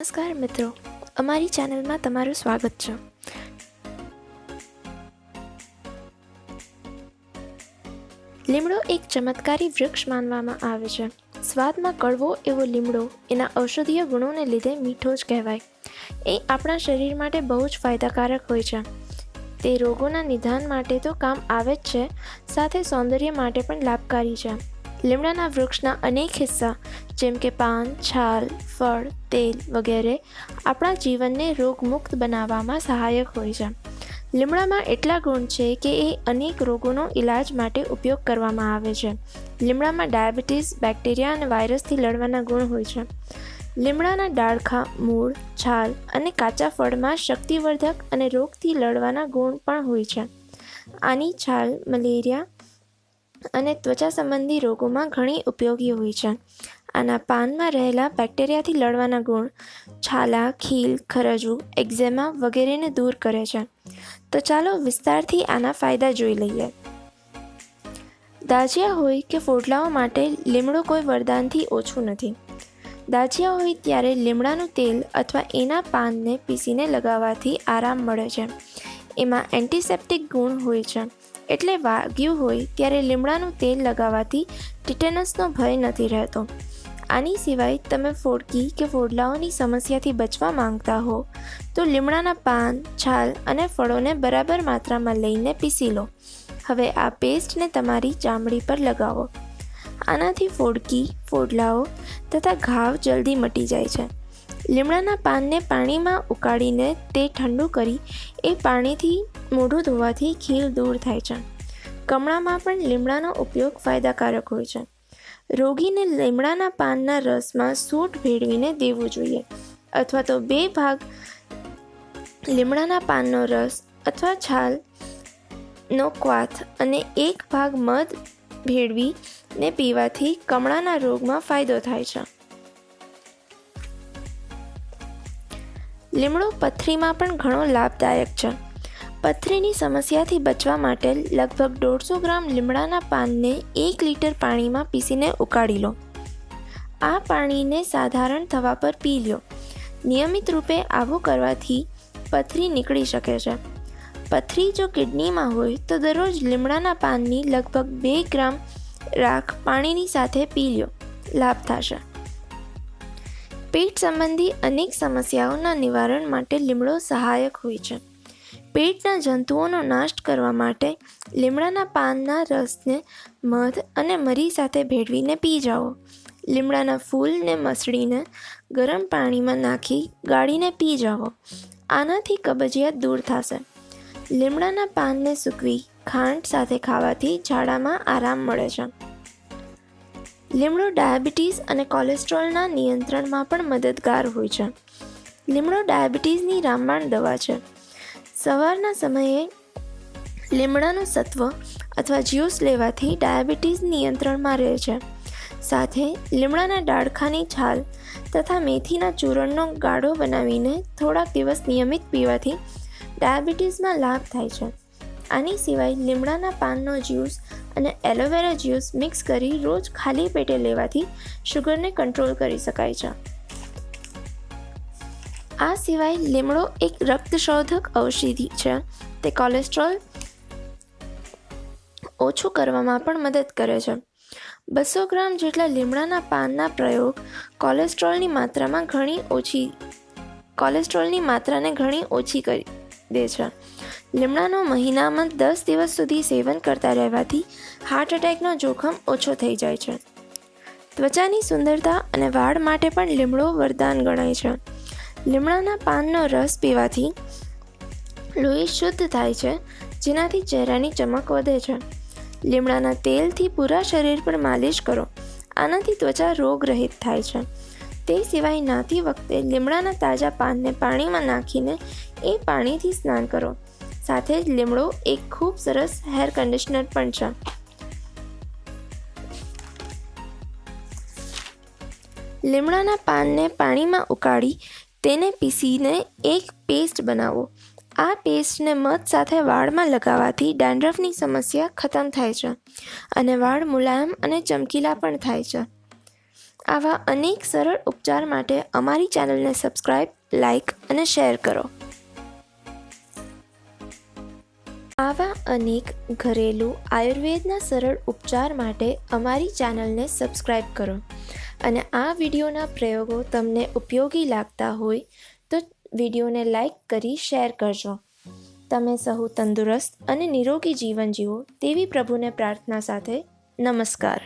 નમસ્કાર મિત્રો, અમારી ચેનલમાં તમારું સ્વાગત છે. લીમડો એક ચમત્કારી વૃક્ષ માનવામાં આવે છે. સ્વાદમાં કડવો એવો લીમડો એના ઔષધીય ગુણોને લીધે મીઠો જ કહેવાય. એ આપણા શરીર માટે બહુ જ ફાયદાકારક હોય છે. તે રોગોના નિદાન માટે તો કામ આવે જ છે, સાથે સૌંદર્ય માટે પણ લાભકારી છે. લીમડાના વૃક્ષના અનેક હિસ્સા જેમ કે પાન, છાલ, ફળ, તેલ વગેરે આપણા જીવનને રોગમુક્ત બનાવવામાં સહાયક હોય છે. લીમડામાં એટલા ગુણ છે કે એ અનેક રોગોનો ઇલાજ માટે ઉપયોગ કરવામાં આવે છે. લીમડામાં ડાયાબિટીસ, બેક્ટેરિયા અને વાયરસથી લડવાના ગુણ હોય છે. લીમડાના ડાળખા, મૂળ, છાલ અને કાચા ફળમાં શક્તિવર્ધક અને રોગથી લડવાના ગુણ પણ હોય છે. આની છાલ મલેરિયા અને ત્વચા સંબંધી રોગોમાં ઘણી ઉપયોગી હોય છે. આના પાનમાં રહેલા બેક્ટેરિયાથી લડવાના ગુણ છાલા, ખીલ, ખરજવું, એક્ઝેમા વગેરેને દૂર કરે છે. તો ચાલો વિસ્તારથી આના ફાયદા જોઈ લઈએ. દાજિયા હોય કે ફોડલાઓ માટે લીમડો કોઈ વરદાનથી ઓછું નથી. દાજિયા હોય ત્યારે લીમડાનું તેલ અથવા એના પાનને પીસીને લગાવવાથી આરામ મળે છે. એમાં એન્ટિસેપ્ટિક ગુણ હોય છે, એટલે વાગ્યું હોય ત્યારે લીમડાનું તેલ લગાવવાથી ટિટેનસનો ભય નથી રહેતો. આની સિવાય તમે ફોડકી કે ફોડલાઓની સમસ્યાથી બચવા માંગતા હો તો લીમડાના પાન, છાલ અને ફળોને બરાબર માત્રામાં લઈને પીસી લો. હવે આ પેસ્ટને તમારી ચામડી પર લગાવો. આનાથી ફોડકી, ફોડલાઓ તથા ઘાવ જલ્દી મટી જાય છે. લીમડાના પાનને પાણીમાં ઉકાળીને તે ઠંડુ કરી એ પાણીથી મોઢું ધોવાથી ખીલ દૂર થાય છે. કમળામાં પણ લીમડાનો ઉપયોગ ફાયદાકારક હોય છે. રોગીને લીમડાના પાનના રસમાં સૂંઠ ભેળવીને દેવું જોઈએ, અથવા તો 2 ભાગ લીમડાના પાનનો રસ અથવા છાલનો ક્વાથ અને 1 ભાગ મધ ભેળવીને પીવાથી કમળાના રોગમાં ફાયદો થાય છે. લીમડો પથરીમાં પણ ઘણો લાભદાયક છે. પથરીની સમસ્યાથી બચવા માટે લગભગ 150 ગ્રામ લીમડાના પાનને 1 લીટર પાણીમાં પીસીને ઉકાળી લો. આ પાણીને સાધારણ થવા પર પી લો. નિયમિત રૂપે આવું કરવાથી પથરી નીકળી શકે છે. પથરી જો કિડનીમાં હોય તો દરરોજ લીમડાના પાનની લગભગ 2 ગ્રામ રાખ પાણીની સાથે પી લો. લાભ થશે. પેટ સંબંધી અનેક સમસ્યાઓના નિવારણ માટે લીમડો સહાયક હોય છે. પેટના જંતુઓનો નાશ કરવા માટે લીમડાના પાનના રસને મધ અને મરી સાથે ભેળવીને પી જાઓ. લીમડાના ફૂલને મસળીને ગરમ પાણીમાં નાખી ગાળીને પી જાઓ. આનાથી કબજિયાત દૂર થશે. લીમડાના પાનને સૂકવી ખાંડ સાથે ખાવાથી ઝાડામાં આરામ મળે છે. લીમડો ડાયાબિટીસ અને કોલેસ્ટ્રોલના નિયંત્રણમાં પણ મદદગાર હોય છે. લીમડો ડાયાબિટીસની રામબાણ દવા છે. સવારના સમયે લીમડાનું સત્વ અથવા જ્યુસ લેવાથી ડાયાબિટીસ નિયંત્રણમાં રહે છે. સાથે લીમડાના ડાળખાની છાલ તથા મેથીના ચૂરણનો ગાળો બનાવીને થોડાક દિવસ નિયમિત પીવાથી ડાયાબિટીસમાં લાભ થાય છે. આની સિવાય લીમડાના પાનનો જ્યુસ અને એલોવેરા જ્યુસ મિક્સ કરી રોજ ખાલી પેટે લેવાથી શુગરને કંટ્રોલ કરી શકાય છે. આ સિવાય લીમડો એક રક્તશોધક ઔષધિ છે. તે કોલેસ્ટ્રોલ ઓછું કરવામાં પણ મદદ કરે છે. 200 ગ્રામ જેટલા લીમડાના પાનના પ્રયોગ કોલેસ્ટ્રોલની માત્રાને ઘણી ઓછી કરી દે છે. લીમડાનો મહિનામાં 10 દિવસ સુધી સેવન કરતા રહેવાથી હાર્ટ એટેકનો જોખમ ઓછો થઈ જાય છે. ત્વચાની સુંદરતા અને વાળ માટે પણ લીમડો વરદાન ગણાય છે. લીમડાના પાનનો રસ પીવાથી લોહી શુદ્ધ થાય છે, જેનાથી ચહેરાની ચમક વધે છે. લીમડાના તેલથી પૂરા શરીર પર માલિશ કરો. આનાથી ત્વચા રોગરહિત થાય છે. તે સિવાય નહાતી વખતે લીમડાના તાજા પાનને પાણીમાં નાખીને એ પાણીથી સ્નાન કરો. સાથે જ લીમડો એક ખૂબ સરસ હેર કન્ડિશનર પણ છે. લીમડાના પાનને પાણીમાં ઉકાળી તેને પીસીને એક પેસ્ટ બનાવો. આ પેસ્ટને મધ સાથે વાળમાં લગાવવાથી ડેન્ડ્રફની સમસ્યા ખતમ થાય છે અને વાળ મુલાયમ અને ચમકીલા પણ થાય છે. આવા અનેક સરળ ઉપચાર માટે અમારી ચેનલને સબસ્ક્રાઇબ, લાઇક અને શેર કરો. આવા અનેક ઘરેલું આયુર્વેદના સરળ ઉપચાર માટે અમારી ચેનલને સબસ્ક્રાઇબ કરો. અને આ વિડીયોના પ્રયોગો તમને ઉપયોગી લાગતા હોય તો વિડીયોને લાઇક કરી શેર કરજો. તમે સહુ તંદુરસ્ત અને નિરોગી જીવન જીવો તેવી પ્રભુને પ્રાર્થના સાથે નમસ્કાર.